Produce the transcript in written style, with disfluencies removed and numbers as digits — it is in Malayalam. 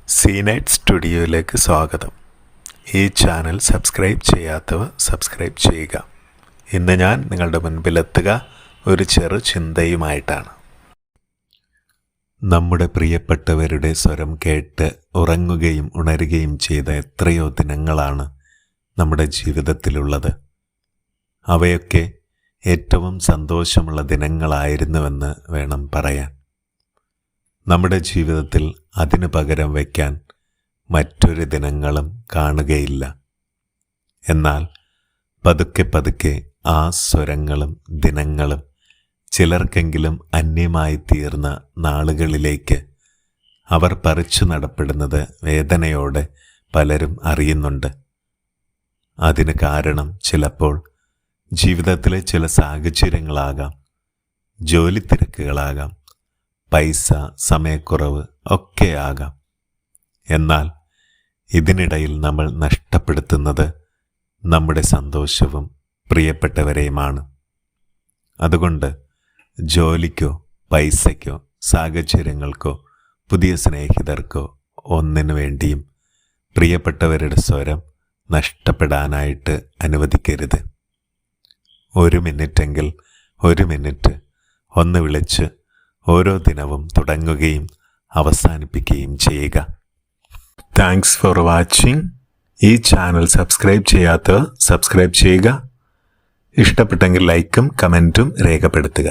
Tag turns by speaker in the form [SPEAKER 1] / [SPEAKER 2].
[SPEAKER 1] സീനൈറ്റ് സ്റ്റുഡിയോയിലേക്ക് സ്വാഗതം. ഈ ചാനൽ സബ്സ്ക്രൈബ് ചെയ്യാത്തവർ സബ്സ്ക്രൈബ് ചെയ്യുക. ഇന്ന് ഞാൻ നിങ്ങളുടെ മുൻപിലെത്തുക ഒരു ചെറു ചിന്തയുമായിട്ടാണ്. നമ്മുടെ പ്രിയപ്പെട്ടവരുടെ സ്വരം കേട്ട് ഉറങ്ങുകയും ഉണരുകയും ചെയ്ത എത്രയോ ദിനങ്ങളാണ് നമ്മുടെ ജീവിതത്തിലുള്ളത്. അവയൊക്കെ ഏറ്റവും സന്തോഷമുള്ള ദിനങ്ങളായിരുന്നുവെന്ന് വേണം പറയാൻ. നമ്മുടെ ജീവിതത്തിൽ അതിനു പകരം വയ്ക്കാൻ മറ്റൊരു ദിനങ്ങളും കാണുകയില്ല. എന്നാൽ പതുക്കെ പതുക്കെ ആ സ്വരങ്ങളും ദിനങ്ങളും ചിലർക്കെങ്കിലും അന്യമായി തീർന്ന നാളുകളിലേക്ക് അവർ പറിച്ചു നടപ്പെടുന്നത് വേദനയോടെ പലരും അറിയുന്നുണ്ട്. അതിന് കാരണം ചിലപ്പോൾ ജീവിതത്തിലെ ചില സാഹചര്യങ്ങളാകാം, ജോലി തിരക്കുകളാകാം, പൈസ, സമയക്കുറവ് ഒക്കെ ആകാം. എന്നാൽ ഇതിനിടയിൽ നമ്മൾ നഷ്ടപ്പെടുത്തുന്നത് നമ്മുടെ സന്തോഷവും പ്രിയപ്പെട്ടവരെയുമാണ്. അതുകൊണ്ട് ജോലിക്കോ പൈസയ്ക്കോ സാഹചര്യങ്ങൾക്കോ പുതിയ സ്നേഹിതർക്കോ ഒന്നിനു വേണ്ടിയും പ്രിയപ്പെട്ടവരുടെ സ്വരം നഷ്ടപ്പെടാനായിട്ട് അനുവദിക്കരുത്. 1 മിനിറ്റെങ്കിൽ 1 മിനിറ്റ് ഒന്ന് വിളിച്ച് ഓരോ ദിനവും തുടങ്ങുകയും അവസാനിപ്പിക്കുകയും ചെയ്യുക. Thanks for watching. ഈ ചാനൽ സബ്സ്ക്രൈബ് ചെയ്യാത്തവർ സബ്സ്ക്രൈബ് ചെയ്യുക. ഇഷ്ടപ്പെട്ടെങ്കിൽ ലൈക്കും കമൻറ്റും രേഖപ്പെടുത്തുക.